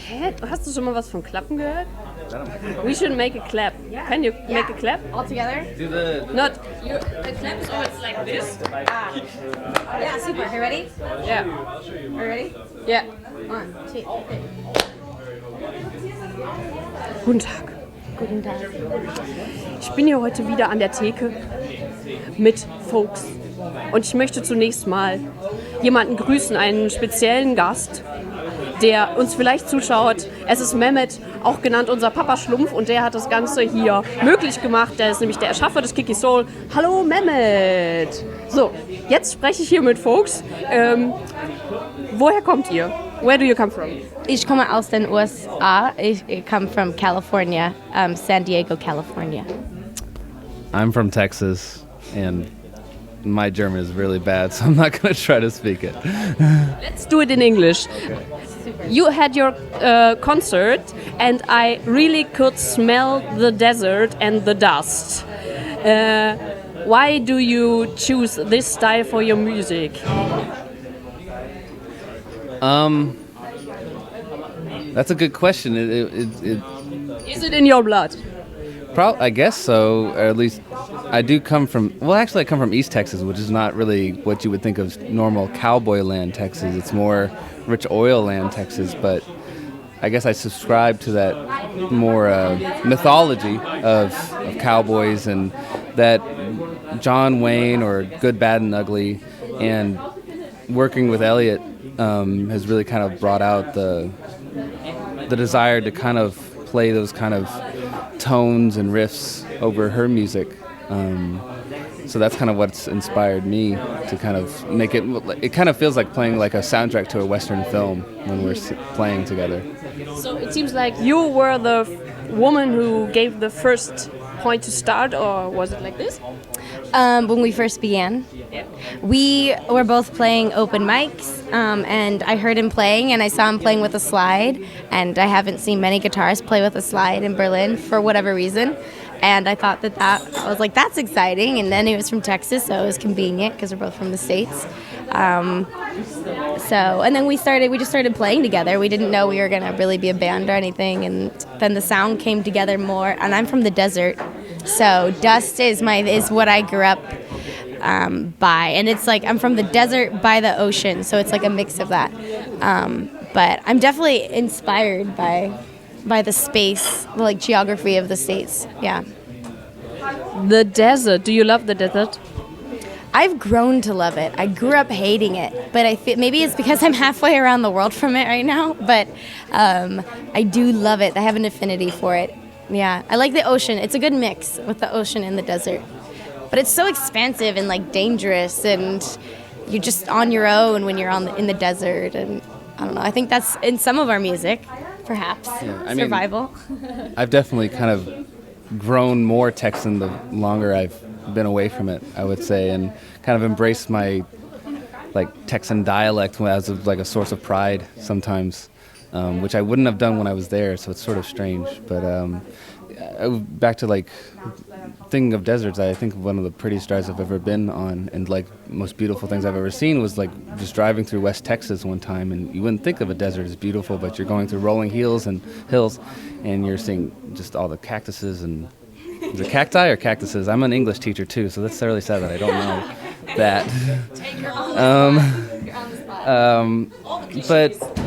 Hä? Hast du schon mal was von Klappen gehört? We should make a clap. Can you make a clap? All together? Not. A clap is always like this. Yeah, super. You ready? Yeah. Are you ready? Yeah. 1, 2, 3. Guten Tag. Guten Tag. Ich bin hier heute wieder an der Theke mit Folks. Und ich möchte zunächst mal jemanden grüßen, einen speziellen Gast, der uns vielleicht zuschaut. Es ist Mehmet, auch genannt unser Papa Schlumpf, und der hat das Ganze hier möglich gemacht. Der ist nämlich der Erschaffer des Kiki-sol. Hallo Mehmet! So, jetzt spreche ich hier mit Folks. Woher kommt ihr? Where do you come from? Ich komme aus den USA. Ich come from California, San Diego, California. I'm from Texas, and my German is really bad, so I'm not going to try to speak it. Let's do it in English. You had your concert, and I really could smell the desert and the dust. Why do you choose this style for your music? That's a good question. Is it in your blood? I guess so, or at least I do come from, well, actually I come from East Texas, which is not really what you would think of normal cowboy land Texas. It's more rich oil land Texas, but I guess I subscribe to that more mythology of cowboys, and that John Wayne, or Good, Bad, and Ugly, and working with Elliot has really kind of brought out the desire to kind of play those kind of tones and riffs over her music. So that's kind of what's inspired me to kind of make it. It kind of feels like playing like a soundtrack to a Western film when we're playing together. So it seems like you were the woman who gave the first point to start, or was it like this? When we first began, we were both playing open mics, and I heard him playing, and I saw him playing with a slide, and I haven't seen many guitarists play with a slide in Berlin for whatever reason, and I thought I was like, that's exciting, and then he was from Texas, so it was convenient because we're both from the States. And then we just started playing together. We didn't know we were going to really be a band or anything, and then the sound came together more, and I'm from the desert. So dust is what I grew up by, and it's like I'm from the desert by the ocean, so it's like a mix of that. But I'm definitely inspired by the space, the like geography of the States. Yeah. The desert. Do you love the desert? I've grown to love it. I grew up hating it, but maybe it's because I'm halfway around the world from it right now. But I do love it. I have an affinity for it. Yeah, I like the ocean. It's a good mix with the ocean and the desert. But it's so expansive and like dangerous, and you're just on your own when you're in the desert. And I don't know. I think that's in some of our music, perhaps. Yeah, survival. I've definitely kind of grown more Texan the longer I've been away from it, I would say, and kind of embraced my like Texan dialect as like a source of pride sometimes. Which I wouldn't have done when I was there, so it's sort of strange. But back to like thinking of deserts, I think one of the prettiest drives I've ever been on, and like most beautiful things I've ever seen, was like just driving through West Texas one time, and you wouldn't think of a desert as beautiful, but you're going through rolling hills, and you're seeing just all the cactuses and is it cacti or cactuses? I'm an English teacher too, so that's really sad that I don't know that.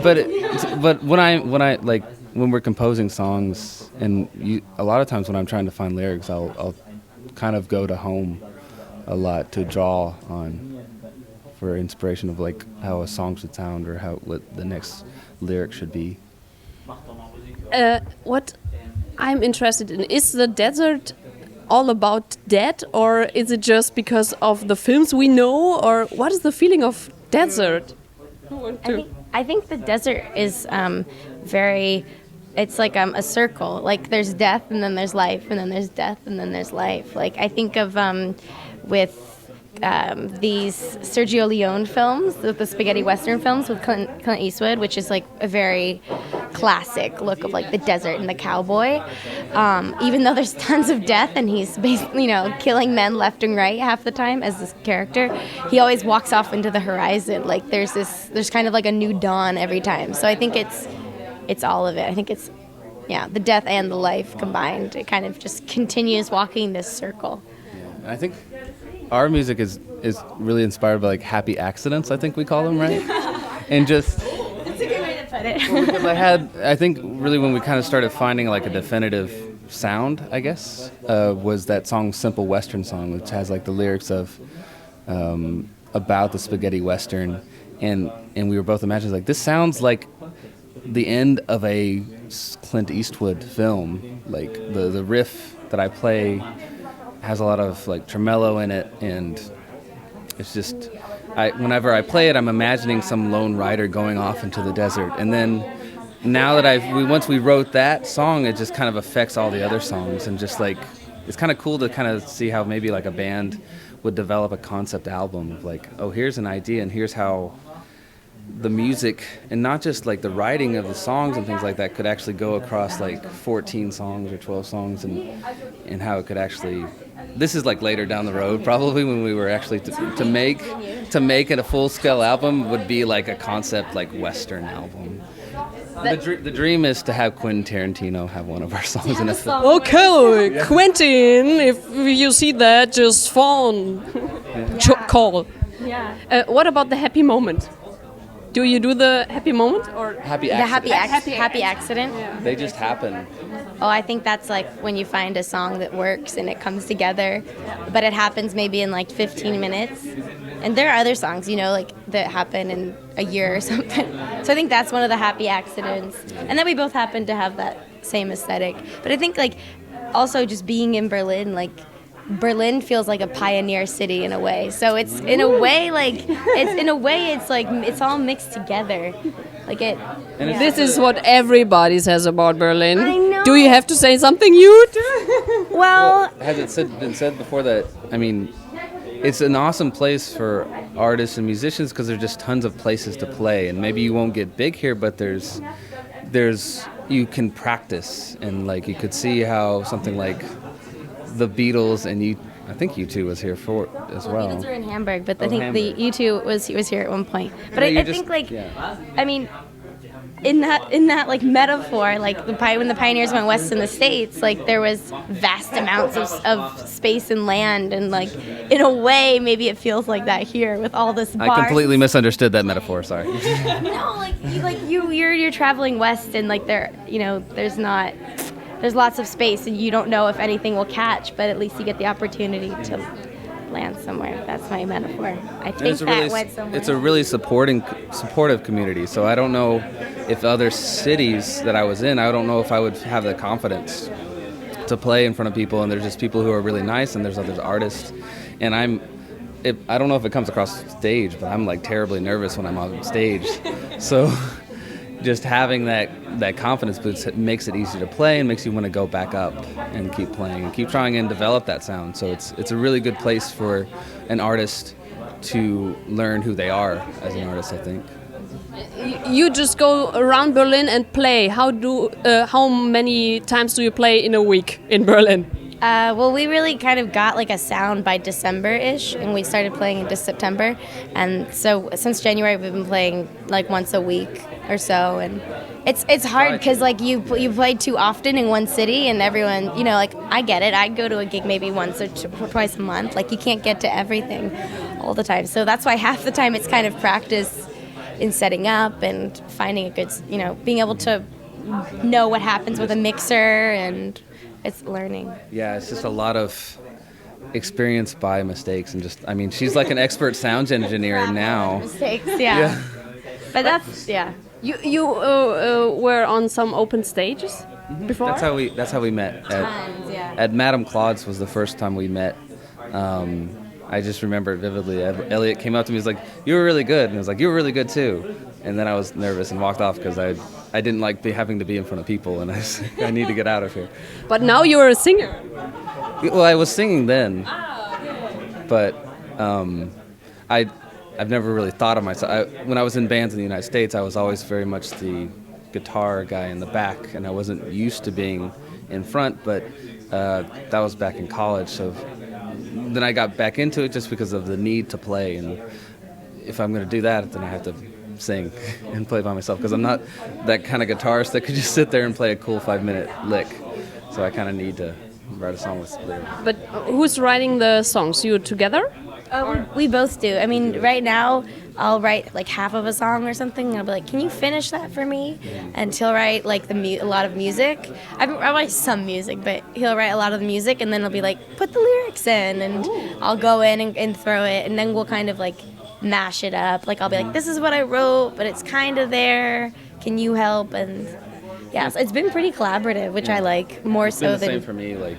But when we're composing songs, and a lot of times when I'm trying to find lyrics, I'll kind of go to home a lot to draw on for inspiration of like how a song should sound, or what the next lyric should be. What I'm interested in, is the desert all about death, or is it just because of the films we know, or what is the feeling of desert? I think the desert is it's like a circle. Like there's death, and then there's life, and then there's death, and then there's life. Like I think of with these Sergio Leone films, the spaghetti western films with Clint Eastwood, which is like a very classic look of like the desert and the cowboy. Even though there's tons of death and he's basically, killing men left and right half the time as this character, he always walks off into the horizon. Like there's kind of like a new dawn every time. So I think it's all of it. I think it's, the death and the life combined. It kind of just continues walking this circle. I think our music is really inspired by like happy accidents, I think we call them, right? And just... That's a good way to put it. Well, because I think really when we kind of started finding like a definitive sound, I guess, was that song Simple Western Song, which has like the lyrics of about the spaghetti western. And we were both imagining like, this sounds like the end of a Clint Eastwood film. Like the riff that I play has a lot of like tremolo in it, and it's just whenever I play it, I'm imagining some lone rider going off into the desert. And then now that once we wrote that song, it just kind of affects all the other songs, and just like it's kind of cool to kind of see how maybe like a band would develop a concept album of like, oh, here's an idea and here's how the music, and not just like the writing of the songs and things like that, could actually go across like 14 songs or 12 songs, and how it could actually, this is like later down the road probably, when we were actually to make it a full-scale album would be like a concept like Western album. The dream is to have Quentin Tarantino have one of our songs in a film. Okay, yeah. Quentin, if you see that, just phone. Call. Yeah. What about the happy moment? Do you do the happy moment or happy accident? Happy accident. Yeah. They just happen. Oh, I think that's like when you find a song that works and it comes together, but it happens maybe in like 15 minutes. And there are other songs, like that happen in a year or something. So I think that's one of the happy accidents. And then we both happen to have that same aesthetic. But I think like also just being in Berlin, like Berlin feels like a pioneer city in a way. So it's in a way it's like it's all mixed together. Like it. Yeah. This is what everybody says about Berlin. I know. Do you have to say something, you too? Well, has it been said before that, I mean, it's an awesome place for artists and musicians because there's just tons of places to play, and maybe you won't get big here, but there's you can practice, and like you could see how something like the Beatles and I think U2 was here for as well. The Beatles were in Hamburg, but I think the U2 was here at one point. But I think I mean, in that like metaphor, like when the pioneers went west in the States, like there was vast amounts of space and land, and like in a way maybe it feels like that here with all this bars. I completely misunderstood that metaphor. Sorry. No, you're traveling west, and like there's lots of space, and you don't know if anything will catch, but at least you get the opportunity to land somewhere. That's my metaphor. I think that went somewhere. It's a really supportive community. So I don't know if other cities that I was in, I don't know if I would have the confidence to play in front of people, and there's just people who are really nice, and there's other artists. And I don't know if it comes across stage, but I'm like terribly nervous when I'm on stage. So just having that confidence boost, it makes it easy to play and makes you want to go back up and keep playing and keep trying and develop that sound. So it's a really good place for an artist to learn who they are as an artist, I think. You just go around Berlin and play. How many times do you play in a week in Berlin? Well, we really kind of got like a sound by December-ish, and we started playing into September. And so since January, we've been playing like once a week or so. And it's hard because like you play too often in one city, and everyone, like I get it. I go to a gig maybe once or twice a month. Like you can't get to everything all the time. So that's why half the time it's kind of practice in setting up and finding a good, being able to know what happens with a mixer, and it's learning. Yeah, it's just a lot of experience by mistakes, and just, I mean, she's like an expert sound engineer now. Mistakes, yeah. But that's, yeah. You were on some open stages before? That's how we met. At Madame Claude's was the first time we met. I just remember it vividly. Elliot came up to me, he was like, "You were really good," and I was like, "You were really good too." And then I was nervous and walked off because I didn't like having to be in front of people, and I need to get out of here. But now you're a singer. Well, I was singing then, but I've never really thought of myself. When I was in bands in the United States, I was always very much guitar guy in the back, and I wasn't used to being in front, but that was back in college, so then I got back into it just because of the need to play, and if I'm going to do that, then I have to sing and play by myself, because I'm not that kind of guitarist that could just sit there and play a cool 5-minute lick, so I kind of need to write a song with lyrics. But who's writing the songs? You together? We both do. I mean, right now, I'll write like half of a song or something, and I'll be like, "Can you finish that for me?" And he'll write like a lot of music. I write some music, but he'll write a lot of the music, and then he'll be like, "Put the lyrics in," and I'll go in and throw it, and then we'll kind of like mash it up. Like I'll be like, "This is what I wrote, but it's kind of there. Can you help?" And yeah, so it's been pretty collaborative, which I like more so It's been the same for me. Like,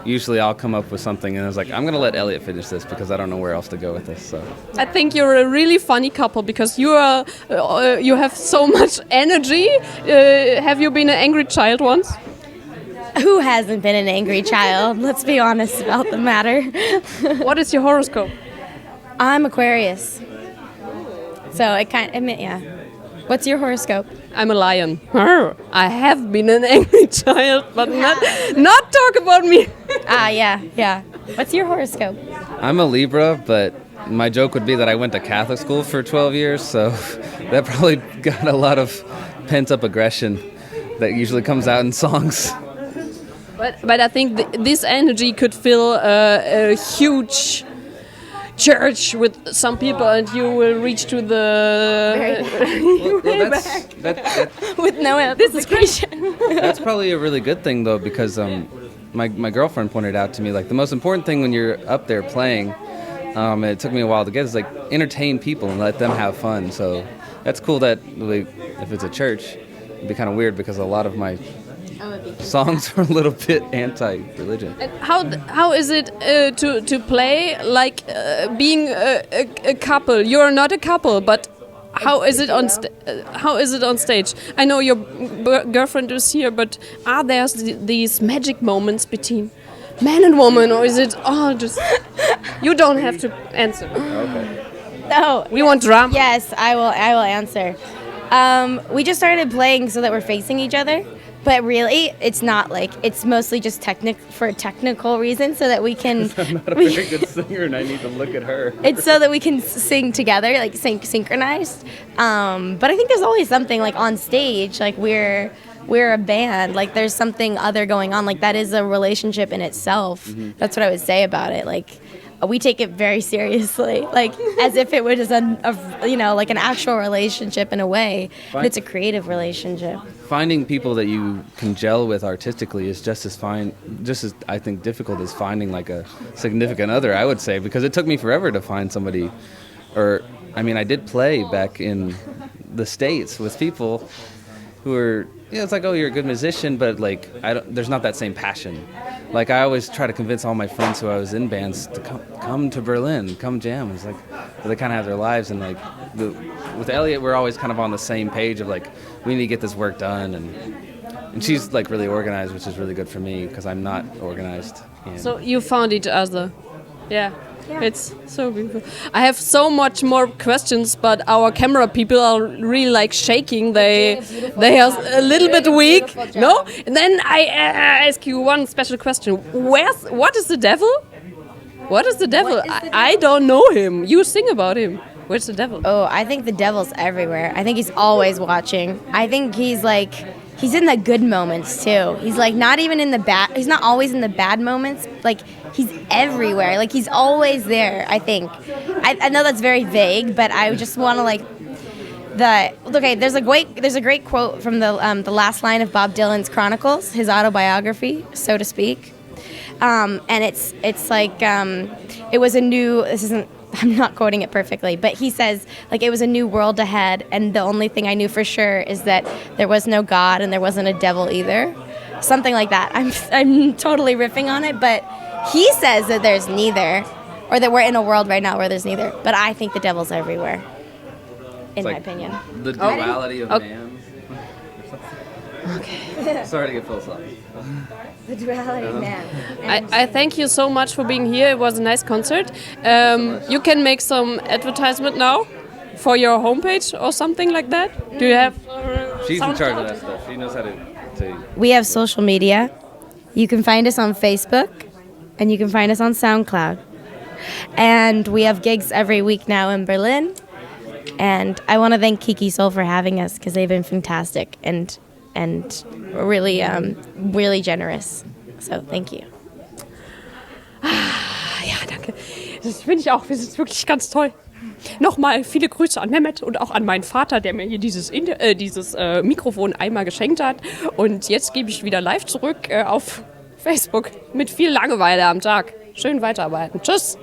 usually I'll come up with something, and I was like, I'm gonna let Elliot finish this because I don't know where else to go with this. So I think you're a really funny couple because you have so much energy. Have you been an angry child once? Who hasn't been an angry child? Let's be honest about the matter. What is your horoscope? I'm Aquarius. So yeah. What's your horoscope? I'm a lion. I have been an angry child, but not talk about me. Yeah. What's your horoscope? I'm a Libra, but my joke would be that I went to Catholic school for 12 years, so that probably got a lot of pent-up aggression that usually comes out in songs. But I think this energy could fill a huge church with some people, and you will reach to the with no amplification. That's probably a really good thing, though, because my girlfriend pointed out to me, like, the most important thing when you're up there playing, and it took me a while to get, is like entertain people and let them have fun. So that's cool that, like, if it's a church, it'd be kind of weird because a lot of my songs are a little bit anti-religion. And how is it to play like being a couple? You're not a couple, but how is it on stage? I know your girlfriend is here, but are there these magic moments between man and woman, or is it all just? You don't have to answer. Okay. No, we want drama. Yes, I will answer. We just started playing so that we're facing each other. But really, it's not like, it's mostly just for technical reasons so that we can... I'm not a very good singer and I need to look at her. It's so that we can sing together, like synchronized. But I think there's always something like on stage, like we're a band, like there's something other going on, like that is a relationship in itself. Mm-hmm. That's what I would say about it. Like we take it very seriously, like as if it was like an actual relationship in a way, but it's a creative relationship. Finding people that you can gel with artistically is just as I think difficult as finding like a significant other, I would say, because it took me forever to find somebody. I did play back in the States with people who are, it's like, oh, you're a good musician, but like there's not that same passion. Like I always try to convince all my friends who I was in bands to come to Berlin, come jam. It's like they kind of have their lives, and like with Elliot, we're always kind of on the same page of like we need to get this work done, and she's like really organized, which is really good for me because I'm not organized. So you found each other, yeah. It's so beautiful. I have so much more questions, but our camera people are really like shaking. They are a little bit weak. No? And then I ask you one special question. What is the devil? What is the devil? I don't know him. You sing about him. Where's the devil? Oh, I think the devil's everywhere. I think he's always watching. I think he's in the good moments too. He's like not even in the bad. He's not always in the bad moments. Like he's everywhere. Like he's always there. I think. I know that's very vague, but I just want to There's a great quote from the last line of Bob Dylan's Chronicles, his autobiography, so to speak. And it's like it was a new. This isn't. I'm not quoting it perfectly, but he says, like, it was a new world ahead, and the only thing I knew for sure is that there was no God and there wasn't a devil either. Something like that. I'm totally riffing on it, but he says that there's neither, or that we're in a world right now where there's neither. But I think the devil's everywhere, in my opinion. The duality of man. Okay. Sorry to get philosophical. The duality of man. I thank you so much for being here. It was a nice concert. You can make some advertisement now for your homepage or something like that. Do you have? She's in charge of that stuff. She knows how to. We have social media. You can find us on Facebook, and you can find us on SoundCloud. And we have gigs every week now in Berlin. And I want to thank Kiki-sol for having us because they've been fantastic and really really generous. So thank you. Ja, danke. Das finde ich auch. Das ist wirklich ganz toll. Nochmal viele Grüße an Mehmet und auch an meinen Vater, der mir hier dieses Mikrofon einmal geschenkt hat. Und jetzt gebe ich wieder live zurück auf Facebook mit viel Langeweile am Tag. Schön weiterarbeiten. Tschüss.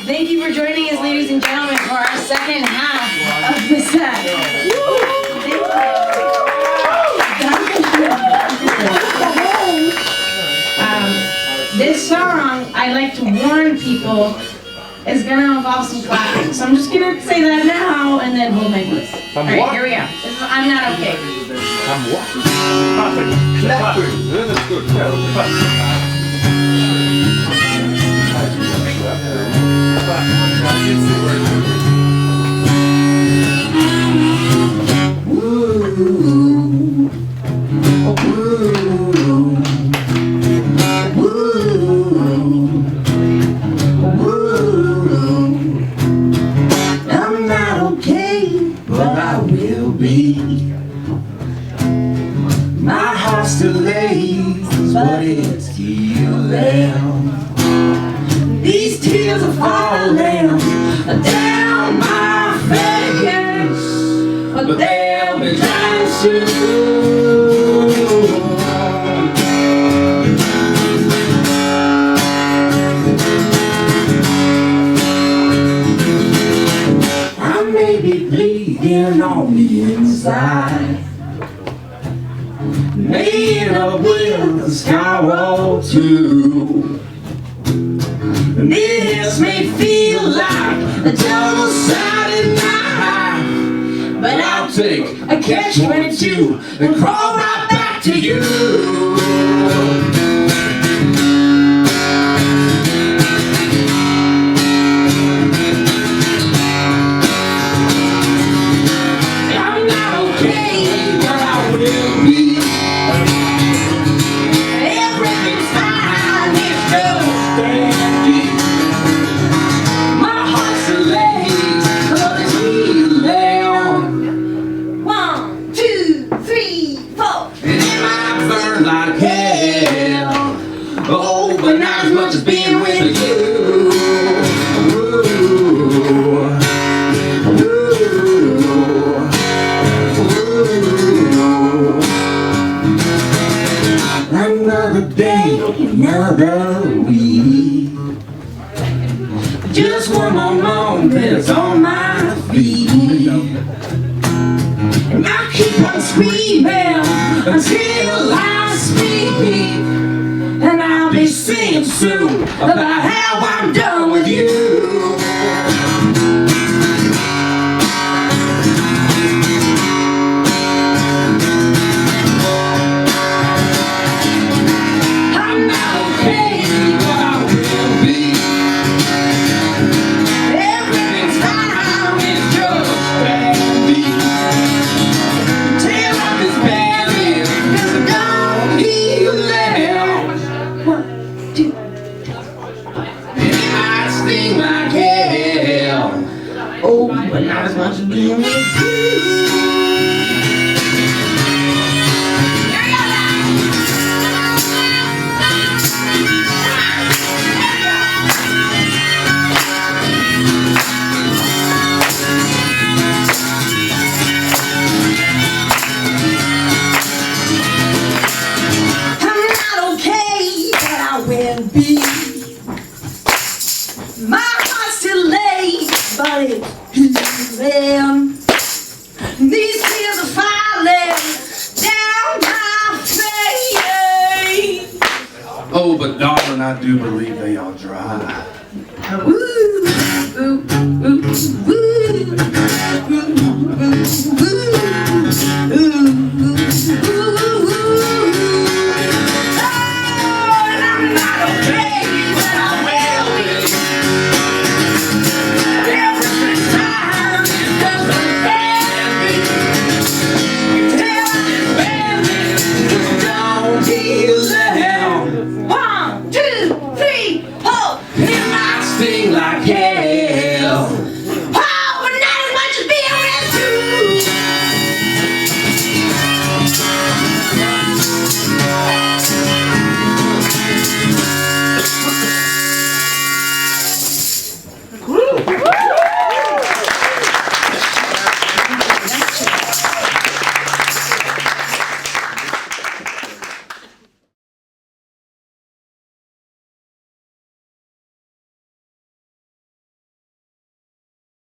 Thank you for joining us, ladies and gentlemen, for our second half of the set. This song, I like to warn people, is going to involve some clapping. So I'm just going to say that now, and then we'll make this. All right, here we go. I'm not okay. Clapping. Yeah, that's good. I'm not okay, but I will be. My heart still aches, but it's healing. These tears are falling down my face, but they'll be drying soon. I may be bleeding on the inside, made up with a scowl too. This may feel like a double-sided knife, but I'll take a catch-22 and crawl right back to you. I'm not okay, but I will be. Everything's fine, it's just dandy. My heart's elate, but it's healing. 1, 2, 3, 4. And it might burn like hell. Oh, but not as much as being with you. Ooh. Another day, another week. Just one more moment on my feet. And I keep on screaming until I speak. And I'll be singing soon about how I'm done with you. I'm not okay, but I will be. Everything's fine, it's just dandy. Tear up this bandage, 'cause I don't heal it. 1, 2, 3. It might sting like hell. Oh, but not as much as being with you. I'm not okay, but I will be. My heart's still late, but it's healing. These tears are falling down my face. Oh, but darling, I do believe they are dry. Ooh.